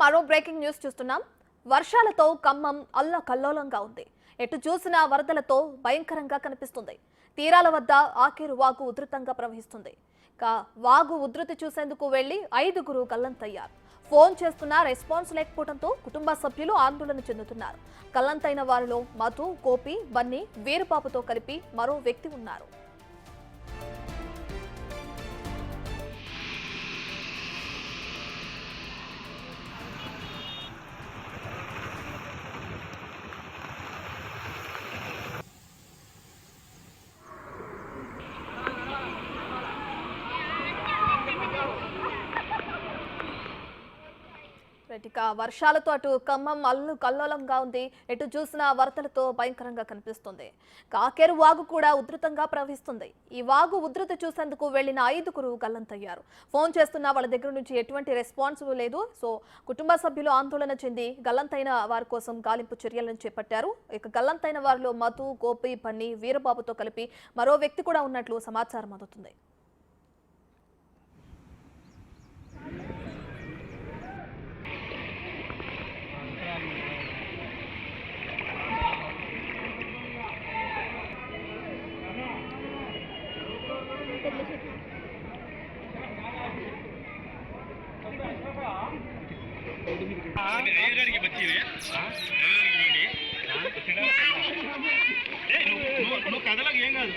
మరో breaking news చూస్తున్నాం. వర్షాలతో ఖమ్మం అల్లకల్లోలంగా ఉంది. ఎటు చూసినా వరదలతో భయంకరంగా కనిపిస్తుంది. తీరాల వద్ద ఆకేరు వాగు ఉధృతంగా ప్రవహిస్తుంది. వాగు ఉధృతి చూసేందుకు వెళ్లి 5గురు గల్లంతయ్యారు. ఫోన్ చేస్తున్నా రెస్పాన్స్ లేకపోవడంతో కుటుంబ సభ్యులు ఆందోళన చెందుతున్నారు. గల్లంతైన వారిలో మధు, గోపి, బన్నీ, వీరబాబుతో కలిపి మరో వ్యక్తి ఉన్నారు. ఇక వర్షాలతో అటు ఖమ్మం అల్లకల్లోలంగా ఉంది. ఎటు చూసినా వరదలతో భయంకరంగా కనిపిస్తుంది. కాకేరు వాగు కూడా ఉధృతంగా ప్రవహిస్తుంది. ఈ వాగు ఉధృతి చూసేందుకు వెళ్లిన 5గురు గల్లంతయ్యారు. ఫోన్ చేస్తున్న వాళ్ళ దగ్గర నుంచి ఎటువంటి రెస్పాన్స్ లేదు. సో కుటుంబ సభ్యులు ఆందోళన చెంది గల్లంతైన వారి కోసం గాలింపు చర్యలను చేపట్టారు. ఇక గల్లంతైన వారిలో మధు, గోపి, బన్నీ, వీరబాబుతో కలిపి మరో వ్యక్తి కూడా ఉన్నట్లు సమాచారం అందుతుంది. కథలకు ఏం కాదు.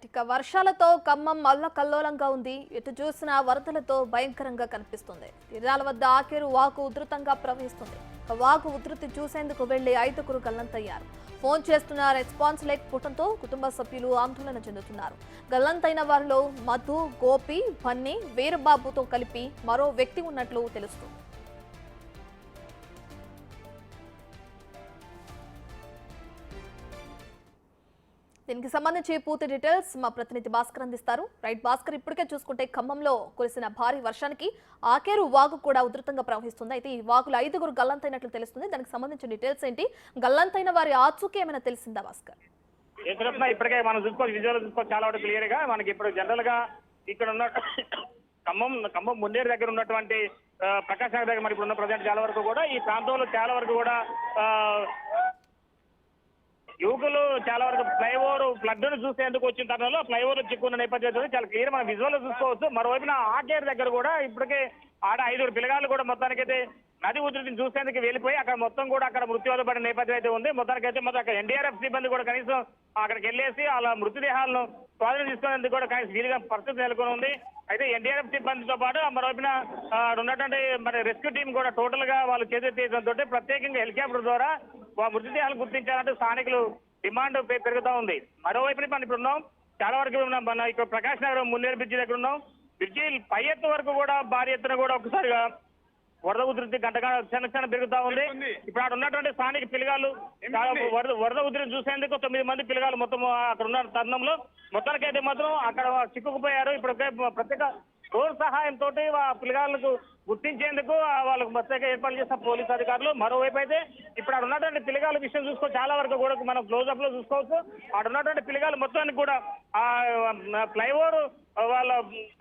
ఇక వర్షాలతో ఖమ్మం అల్లకల్లోలంగా ఉంది. ఎటు చూసినా వరదలతో భయంకరంగా కనిపిస్తుంది. తీరాల వద్ద ఆకేరు వాగు ఉధృతంగా ప్రవహిస్తుంది. వాగు ఉధృతి చూసేందుకు వెళ్లి 5గురు గల్లంతయ్యారు. ఫోన్ చేస్తున్న రెస్పాన్స్ లేకపోవడంతో కుటుంబ సభ్యులు ఆందోళన చెందుతున్నారు. గల్లంతైన వారిలో మధు, గోపి, బన్నీ, వీరబాబుతో కలిపి మరో వ్యక్తి ఉన్నట్లు తెలుస్తుంది. దీనికి సంబంధించి పూర్తి డీటెయిల్స్ మా ప్రతినిధి భాస్కర్ అందిస్తారు. రైట్ భాస్కర్, ఇప్పటికే చూసుకుంటే ఖమ్మంలో కురిసిన భారీ వర్షానికి ఆకేరు వాగు కూడా ఉధృతంగా ప్రవహిస్తుంది. అయితే ఈ వాగులో 5గురు గల్లంతైనట్లు తెలుస్తుంది. దానికి సంబంధించిన డీటెయిల్స్ ఏంటి? గల్లంతైన వారి ఆచూకీ ఏమైనా తెలిసిందా భాస్కర్? ఇప్పటికే మనం చూసుకోవచ్చు, విజువల్ చూసుకోవచ్చు చాలా వరకు క్లియర్ గా. మనకి ఇప్పుడు జనరల్ గా ఇక్కడ ఉన్న ఖమ్మం మున్నేరు దగ్గర ఉన్నటువంటి ప్రకాశ్ నగర్ దగ్గర మరి ఇప్పుడు ఉన్న ప్రజెంట్ చాలా వరకు కూడా ఈ ప్రాంతంలో చాలా వరకు కూడా యువకులు చాలా వరకు ఫ్లైఓవర్ ఫ్లడ్ ను చూసేందుకు వచ్చిన తరుణంలో ఫ్లైఓవర్ చిక్కున్న నేపథ్యంలో చాలా క్లియర్ మనం విజువల్ చూసుకోవచ్చు. మరోవైపున ఆకేరు దగ్గర కూడా ఇప్పటికే ఆడ 5 పిల్లగాళ్ళు కూడా మొత్తానికైతే నది ఉధృతిని చూసేందుకు వెళ్ళిపోయి అక్కడ మొత్తం కూడా అక్కడ మృత్యువాత పడిన నేపథ్యం అయితే ఉంది. మొత్తానికైతే మొత్తం అక్కడ ఎన్డీఆర్ఎఫ్ సిబ్బంది కూడా కనీసం అక్కడికి వెళ్ళేసి వాళ్ళ మృతదేహాలను స్వాధీనం తీసుకునేందుకు కూడా కనీసం వీలుగా పరిస్థితి నెలకొని ఉంది. అయితే ఎన్డీఆర్ఎఫ్ సిబ్బందితో పాటు మరోవైపున ఉన్నటువంటి మరి రెస్క్యూ టీం కూడా టోటల్ గా వాళ్ళు చేతులెత్తేయడంతో ప్రత్యేకంగా హెలికాప్టర్ ద్వారా మృతదేహాలు గుర్తించాలంటూ స్థానికులు డిమాండ్ పెరుగుతూ ఉంది. మరోవైపు మనం ఇప్పుడు ఉన్నాం, చాలా వరకు ఉన్నాం మన ఇక్కడ ప్రకాశ్ నగర్ మున్నేరు బ్రిడ్జి దగ్గర ఉన్నాం. బ్రిడ్జి పై ఎత్తు వరకు కూడా భారీ ఎత్తున కూడా ఒకసారిగా వరద ఉధృతి గంటగా క్షణ పెరుగుతా ఉంది. ఇప్పుడు అక్కడ ఉన్నటువంటి స్థానిక పిల్లగాళ్ళు వరద ఉధృతి చూసేందుకు 9 మంది పిల్లగాళ్ళు మొత్తం అక్కడ ఉన్న తరుణంలో మొత్తానికైతే మాత్రం అక్కడ చిక్కుకుపోయారు. ఇప్పుడు ప్రత్యేక డ్రోన్ సహాయంతో ఆ పిల్లగాళ్ళకు గుర్తించేందుకు వాళ్ళకు ప్రత్యేక ఏర్పాటు చేసిన పోలీసు అధికారులు. మరోవైపు అయితే ఇప్పుడు అక్కడ ఉన్నటువంటి పిల్లగాళ్ళ విషయం చూసుకో చాలా వరకు కూడా మనం క్లోజ్అప్ లో చూసుకోవచ్చు. అక్కడ ఉన్నటువంటి పిల్లగాళ్ళు మొత్తానికి కూడా ఆ ఫ్లైఓవర్ వాళ్ళ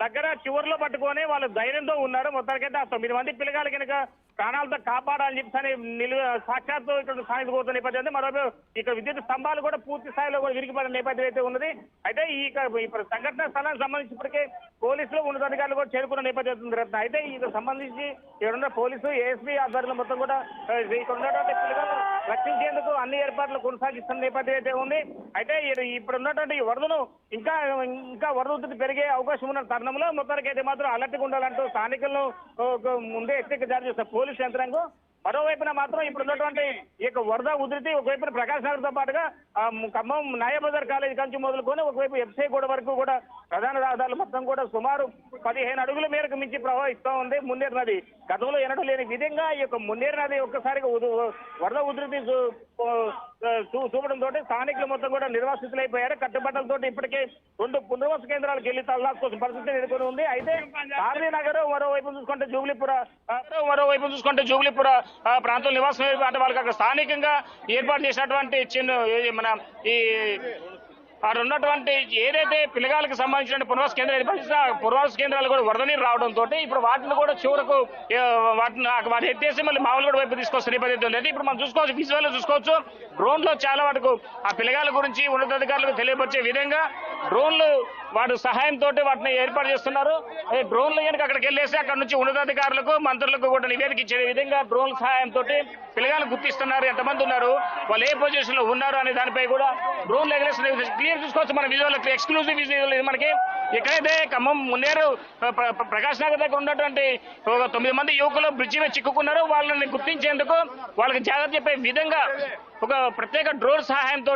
దగ్గర చివరిలో పట్టుకొని వాళ్ళు ధైర్యంతో ఉన్నారు. మొత్తానికైతే ఆ 9 మంది పిల్లగాళ్ళు కనుక ప్రాణాలతో కాపాడాలని చెప్పి సాక్షాత్తు ఇక్కడ స్థానిక కోరుతున్న నేపథ్యం. మరోవైపు ఇక్కడ విద్యుత్ స్తంభాలు కూడా పూర్తి స్థాయిలో కూడా విరిగిపడిన నేపథ్యం అయితే ఉన్నది. అయితే ఈ సంఘటన స్థలానికి సంబంధించి ఇప్పటికే పోలీసులు ఉన్నతాధికారులు కూడా చేరుకున్న నేపథ్యం జరుగుతుంది. అయితే ఈ సంబంధించి ఇక్కడ పోలీసు ఏఎస్పీ ఆధ్వర్యంలో మొత్తం కూడా ఇక్కడ ఉన్నటువంటి పిల్లలను రక్షించేందుకు అన్ని ఏర్పాట్లు కొనసాగిస్తున్న నేపథ్యం అయితే ఉంది. అయితే ఇప్పుడు ఉన్నటువంటి వరదను ఇంకా వరద ఉధృతి పెరిగే అవకాశం ఉన్న తరుణంలో మొత్తానికి అయితే మాత్రం అలర్ట్గా ఉండాలంటూ స్థానికులను ముందే హెచ్చరిక జారీ చేస్తారు పోలీసు యంత్రాంగం. మరోవైపున మాత్రం ఇప్పుడు ఉన్నటువంటి ఈ యొక్క వరద ఉధృతి ఒకవైపున ప్రకాశ్ నగర్ తో పాటుగా ఖమ్మం నాయబజార్ కాలేజీ కంచి మొదలుకొని ఒకవైపు ఎఫ్సీ గూడ వరకు కూడా ప్రధాన రహదారులు మొత్తం కూడా సుమారు 15 అడుగుల మేరకు మించి ప్రవహిస్తూ ఉంది మున్నేరు నది. గతంలో ఎన్నడూ లేని విధంగా ఈ యొక్క మున్నేరు నది ఒక్కసారిగా వరద ఉధృతి చూపడంతో స్థానికులు మొత్తం కూడా నిర్వాసితులైపోయారు. కట్టుబట్టలతో ఇప్పటికే 2 పునర్వాస కేంద్రాలకు వెళ్లి తల్లాల్సిన పరిస్థితి నెలకొని ఉంది. అయితే గాంధీనగర్ మరోవైపు చూసుకుంటే జూబ్లీపుర ప్రాంతంలో నివాసం అంటే వాళ్ళకి అక్కడ స్థానికంగా ఏర్పాటు చేసినటువంటి మన ఈ అక్కడ ఉన్నటువంటి ఏదైతే పిల్లగాళ్ళకి సంబంధించిన పునర్వాస కేంద్రాలు ఏర్పరిచిన పునర్వాస కేంద్రాలు కూడా వరద నీరు రావడంతో ఇప్పుడు వాటిని కూడా చివరకు వాటిని ఎత్తేసి మళ్ళీ మామూలు కూడా వైపు తీసుకొస్తున్న నేపథ్యం ఉంది. అయితే ఇప్పుడు మనం చూసుకోవచ్చు, విజువల్ చూసుకోవచ్చు, డ్రోన్లో చాలా వాటికి ఆ పిల్లగాళ్ళ గురించి ఉన్నతాధికారులకు తెలియపరిచే విధంగా డ్రోన్లు వాటి సహాయంతో వాటిని ఏర్పాటు చేస్తున్నారు. డ్రోన్లు కనుక అక్కడికి వెళ్ళేసి అక్కడ నుంచి ఉన్నతాధికారులకు మంత్రులకు కూడా నివేదిక ఇచ్చే విధంగా డ్రోన్ సహాయంతో పిల్లగాళ్ళు గుర్తిస్తున్నారు, ఎంతమంది ఉన్నారు, వాళ్ళు ఏ పొజిషన్ లో ఉన్నారు అనే దానిపై కూడా డ్రోన్లు ఎగరేస్తున్న క్లియర్ చూసుకోవచ్చు. మన విజువల్ ఎక్స్క్లూజివ్ విజువల్ ఇది మనకి. ఎక్కడైతే ఖమ్మం మున్నేరు ప్రకాష్ నగర్ దగ్గర ఉన్నటువంటి ఒక 9 మంది యువకులు బ్రిడ్జి మీద చిక్కుకున్నారు. వాళ్ళని గుర్తించేందుకు వాళ్ళకి జాగ్రత్త చెప్పే విధంగా ఒక ప్రత్యేక డ్రోన్ సహాయంతో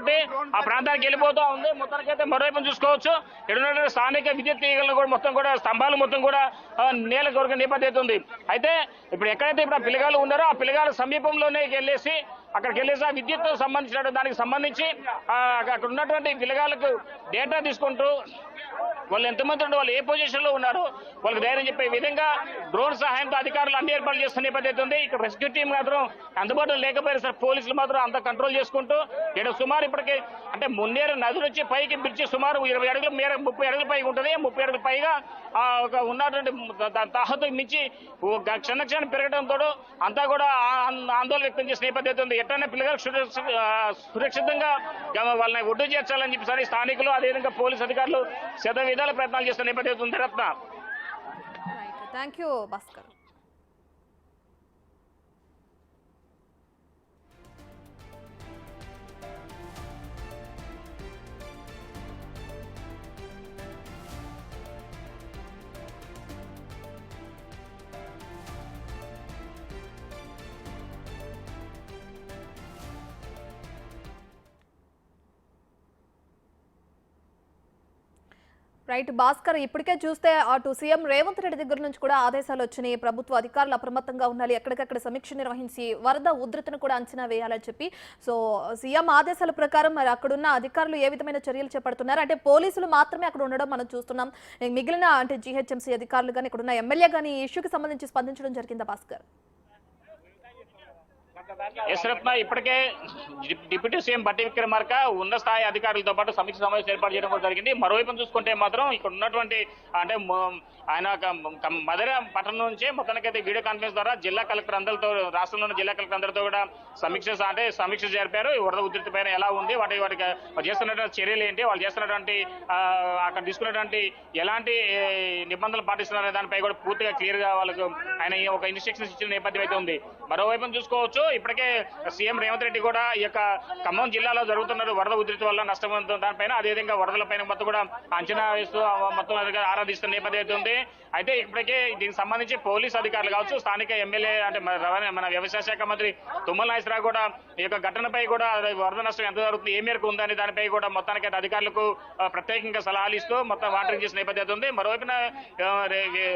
ఆ ప్రాంతానికి వెళ్ళిపోతూ ఉంది. మొత్తానికైతే మరోవైపు చూసుకోవచ్చు, ఎడున్న స్థానిక విద్యుత్ తీగలను కూడా మొత్తం కూడా స్తంభాలు మొత్తం కూడా నేల కొరకు నేపథ్యం ఉంది. అయితే ఇప్పుడు ఎక్కడైతే ఇప్పుడు ఆ పిల్లగాళ్ళు ఉన్నారో ఆ పిల్లగాళ్ళ సమీపంలోనే వెళ్ళేసి అక్కడికి వెళ్ళేసి ఆ విద్యుత్ సంబంధించిన దానికి సంబంధించి అక్కడ ఉన్నటువంటి పిల్లగాళ్ళకు డేటా తీసుకుంటూ వాళ్ళు ఎంతమంది ఉండో, వాళ్ళు ఏ పొజిషన్ లో ఉన్నారు, వాళ్ళకి ధైర్యం చెప్పే విధంగా డ్రోన్ సహాయంతో అధికారులు అన్ని ఏర్పాట్లు చేస్తున్న నేపథ్యం ఉంది. ఇక్కడ రెస్క్యూ టీం మాత్రం అందుబాటులో లేకపోయారు సార్, పోలీసులు మాత్రం అంత కంట్రోల్ చేసుకుంటూ ఇక్కడ సుమారు ఇప్పటికే అంటే మున్నేరు నది నుంచి పైకి బ్రిడ్జి సుమారు 20 అడుగుల మేర 30 అడుగుల పైకి ఉంటుంది. 30 అడుగుల పైగా ఉన్నటువంటి తాహతు మించి క్షణక్షణం పెరగడంతో అంతా కూడా ఆందోళన వ్యక్తం చేసిన నేపథ్యం ఉంది. ఎట్లయినా పిల్లలకు సురక్షితంగా వాళ్ళని ఒడ్డు చేర్చాలని చెప్పి స్థానికులు అదేవిధంగా పోలీసు అధికారులు శత విధాల ప్రయత్నాలు చేస్తున్న నేపథ్యం ఉంది. Ratna, thank you Bhaskar. Right Bhaskar, ఇప్పటికే చూస్తే అటు సీఎం రేవంత్ రెడ్డి దగ్గర నుంచి కూడా ఆదేశాలు వచ్చినాయి. ప్రభుత్వ అధికారులు అప్రమత్తంగా ఉండాలి, ఎక్కడికక్కడ సమీక్ష నిర్వహించి వరద ఉధృతిని కూడా అంచనా వేయాలని చెప్పి. సో సీఎం ఆదేశాల ప్రకారం మరి అక్కడున్న అధికారులు ఏ విధమైన చర్యలు చేపడుతున్నారు? అంటే పోలీసులు మాత్రమే అక్కడ ఉండడం మనం చూస్తున్నాం. మిగిలిన అంటే జీహెచ్ఎంసీ అధికారులు కానీ ఇక్కడున్న ఎమ్మెల్యే కానీ ఈ ఇష్యూకి సంబంధించి స్పందించడం జరిగిందా భాస్కర్? ఎస్ రత్న, ఇప్పటికే డిప్యూటీ సీఎం బట్టి విక్రమార్క ఉన్న స్థాయి అధికారులతో పాటు సమీక్ష సమావేశం ఏర్పాటు చేయడం కూడా జరిగింది. మరోవైపు చూసుకుంటే మాత్రం ఇక్కడ ఉన్నటువంటి అంటే ఆయన మధుర పట్టణం నుంచి మొత్తానికైతే వీడియో కాన్ఫరెన్స్ ద్వారా జిల్లా కలెక్టర్ అందరితో, రాష్ట్రంలోని జిల్లా కలెక్టర్ అందరితో కూడా సమీక్ష జరిపారు. ఈ వరద ఉధృతి పైన ఎలా ఉంది, వాటికి చేస్తున్నటువంటి చర్యలు ఏంటి, వాళ్ళు చేస్తున్నటువంటి అక్కడ తీసుకున్నటువంటి ఎలాంటి నిబంధనలు పాటిస్తున్నారనే దానిపై కూడా పూర్తిగా క్లియర్ గా వాళ్ళకు ఆయన ఒక ఇన్స్ట్రక్షన్స్ ఇచ్చిన నేపథ్యం అయితే ఉంది. మరోవైపు చూసుకోవచ్చు, ఇప్పటికే సీఎం రేవంత్ రెడ్డి కూడా ఈ యొక్క ఖమ్మం జిల్లాలో జరుగుతున్న వరద ఉధృతి వల్ల నష్టం దానిపైన అదేవిధంగా వరదల పైన మొత్తం కూడా అంచనా వేస్తూ మొత్తం ఆరాధిస్తున్న నేపథ్యం ఉంది. అయితే ఇప్పటికే దీనికి సంబంధించి పోలీస్ అధికారులు కావచ్చు, స్థానిక ఎమ్మెల్యే అంటే మన వ్యవసాయ శాఖ మంత్రి తుమ్మల నాగేశ్వరరావు కూడా ఈ యొక్క ఘటనపై కూడా వరద నష్టం ఎంత జరుగుతుంది, ఏ మేరకు ఉందని దానిపై కూడా మొత్తానికి అధికారులకు ప్రత్యేకంగా సలహాలు ఇస్తూ మొత్తం వాటరింగ్ చేసిన నేపథ్యం ఉంది. మరోవైపున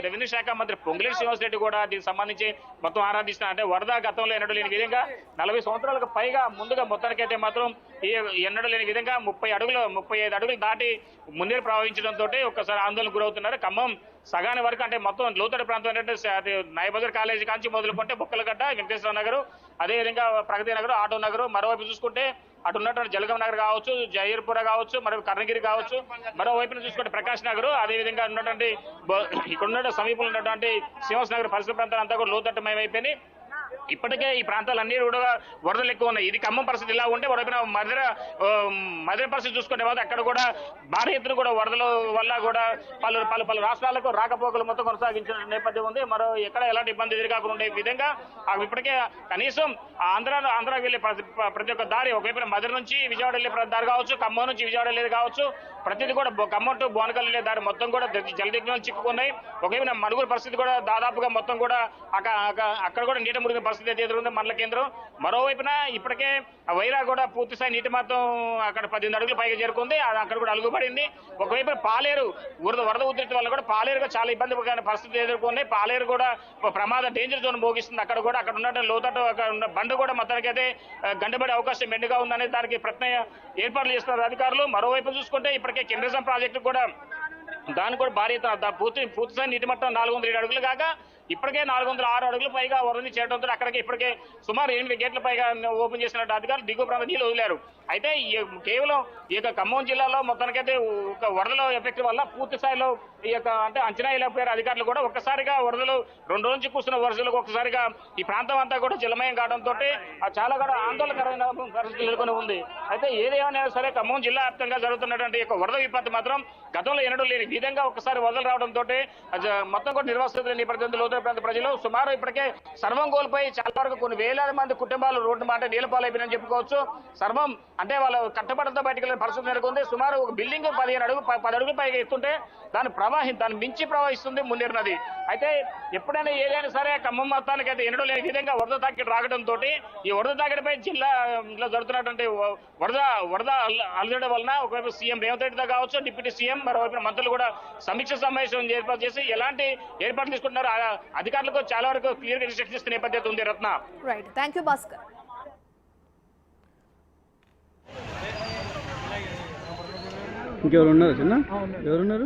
రెవెన్యూ శాఖ మంత్రి పొంగులేటి శ్రీనివాస్ రెడ్డి కూడా దీనికి సంబంధించి మొత్తం ఆరాధిస్తున్నారు. అంటే వరద గతంలో ఎన్నడూ లేని విధంగా 40 సంవత్సరాలకు పైగా ముందుగా మొత్తానికైతే మాత్రం ఎన్నడూ లేని విధంగా 35 అడుగులు దాటి మున్నేరు ప్రవహించడంతో ఒక్కసారి ఆందోళనకు గురవుతున్నారు. ఖమ్మం సగాని వరకు అంటే మొత్తం లోతట్టు ప్రాంతం ఏంటంటే నాయబజార్ కాలేజీ కాంచి మొదలుకుంటే బొక్కలగడ్డ, వెంకటేశ్వర నగర్, అదేవిధంగా ప్రగతి నగర్, ఆటో నగర్, మరోవైపు చూసుకుంటే అటు ఉన్నటువంటి జలగం నగర్ కావచ్చు, జయర్పుర కావచ్చు, మరో కర్ణగిరి కావచ్చు, మరోవైపున చూసుకుంటే ప్రకాష్ నగర్, అదేవిధంగా ఉన్నటువంటి ఇక్కడ ఉన్న సమీపంలో ఉన్నటువంటి శ్రీనివాస్ నగర్ పరిసర ప్రాంతాలు అంతా కూడా లోతట్టుమయమైపోయినాయి. ఇప్పటికే ఈ ప్రాంతాలన్నీ కూడా వరదలు ఎక్కువ ఉన్నాయి. ఇది ఖమ్మం పరిస్థితి ఇలా ఉంటే మరోవైపున మధుర పరిస్థితి చూసుకుంటే అక్కడ కూడా భారీ ఎత్తున కూడా వరదల వల్ల కూడా పలు రాష్ట్రాలకు రాకపోకలు మొత్తం కొనసాగించిన నేపథ్యం ఉంది. మరో ఎక్కడ ఎలాంటి ఇబ్బంది ఎదురుకాకుండా ఉండే విధంగా ఇప్పటికే కనీసం ఆంధ్రాకి వెళ్ళే ప్రతి ఒక్క దారి, ఒకవైపున మధుర నుంచి విజయవాడ వెళ్ళే దారి కావచ్చు, ఖమ్మం నుంచి విజయవాడ వెళ్ళేది కావచ్చు, ప్రతిదీ కూడా ఖమ్మం టు బోనకల్ వెళ్ళే దారి మొత్తం కూడా జలదిగ్నాలు చిక్కుకున్నాయి. ఒకవైపున మనుగురు పరిస్థితి కూడా దాదాపుగా మొత్తం కూడా అక్కడ కూడా నీట మురిగిన పరిస్థితి అయితే ఎదురుంది మండల కేంద్రం. మరోవైపున ఇప్పటికే వైరా కూడా పూర్తిస్థాయి నీటి మట్టం అక్కడ 18 అడుగులు పైగా చేరుకుంది. అది అక్కడ కూడా అలుగుపడింది. ఒకవైపు పాలేరు వరద ఉధృతి వల్ల కూడా పాలేరుగా చాలా ఇబ్బందికరమైన పరిస్థితి ఎదుర్కొంది. పాలేరు కూడా ప్రమాద డేంజర్ జోన్ భోగిస్తుంది. అక్కడ ఉన్న లోతట్టు అక్కడ ఉన్న బండ్లు కూడా మొత్తానికి అయితే గంటబడే అవకాశం మెండుగా ఉందనే దానికి ప్రత్యేక ఏర్పాట్లు చేస్తున్నారు అధికారులు. మరోవైపు చూసుకుంటే ఇప్పటికే కిండ్రజం ప్రాజెక్టు కూడా దానికి కూడా భారీ పూర్తిస్థాయి నీటి మట్టం 407 అడుగులు కాగా ఇప్పటికే 406 అడుగులు పైగా వరదని చేయడంతో అక్కడికి ఇప్పటికే సుమారు 8 గేట్ల పైగా ఓపెన్ చేసినట్టు అధికారులు దిగువ ప్రాంత నీళ్లు వదిలారు. అయితే కేవలం ఈ యొక్క ఖమ్మం జిల్లాలో మొత్తానికైతే ఒక వరదల ఎఫెక్ట్ వల్ల పూర్తి స్థాయిలో ఈ యొక్క అంటే అంచనా వేయలేకపోయారు అధికారులు కూడా. ఒక్కసారిగా వరదలు 2 రోజుల నుంచి కూర్చున్న వరదలకు ఒక్కసారిగా ఈ ప్రాంతం అంతా కూడా జలమయం కావడంతో చాలా కూడా ఆందోళనకరమైన పరిస్థితులు నెలకొని ఉంది. అయితే ఏదేమైనా సరే ఖమ్మం జిల్లా వ్యాప్తంగా జరుగుతున్నటువంటి యొక్క వరద విపత్తు మాత్రం గతంలో ఎన్నడూ లేని విధంగా ఒకసారి వరదలు రావడంతో మొత్తం కూడా నిర్వాసితుల నేపథ్యంలో లోతట్టు ప్రాంత ప్రజలు సుమారు ఇప్పటికే సర్వం కోల్పోయి చాలా వరకు కొన్ని వేలాది మంది కుటుంబాలు రోడ్డు మాట నీళ్ళ పాలైపోయినని చెప్పుకోవచ్చు. సర్వం అంటే వాళ్ళ కట్టబడంతో బయటకు వెళ్ళిన పరిస్థితి నెలకొంది. సుమారు ఒక బిల్డింగ్ 10 అడుగులు పైగా ఎత్తుంటే దాన్ని మించి ప్రవహిస్తుంది మున్నేరు నది. అయితే ఎప్పుడైనా ఏదైనా సరే ఖమ్మం మొత్తానికి అయితే ఎన్నడూ లేని విధంగా వరద తాకిడి రావడంతో ఈ వరద తాకిడిపై జిల్లాలో జరుగుతున్నటువంటి వరద అలజడ వలన ఒకవైపు సీఎం రేవంత్ రెడ్డితో కావచ్చు, డిప్యూటీ సీఎం మరోవైపు మంత్రులు కూడా సమీక్ష సమావేశం ఏర్పాటు చేసి ఎలాంటి ఏర్పాట్లు తీసుకుంటున్నారు అధికారులకు చాలా వరకు క్లియర్ గా ఇన్స్ట్రక్షన్ ఇస్తున్న నేపథ్యం ఉంది. రత్న, రైట్, థ్యాంక్ యూ భాస్కర్. ఇంకెవరు ఉన్నారు చిన్న ఎవరున్నారు?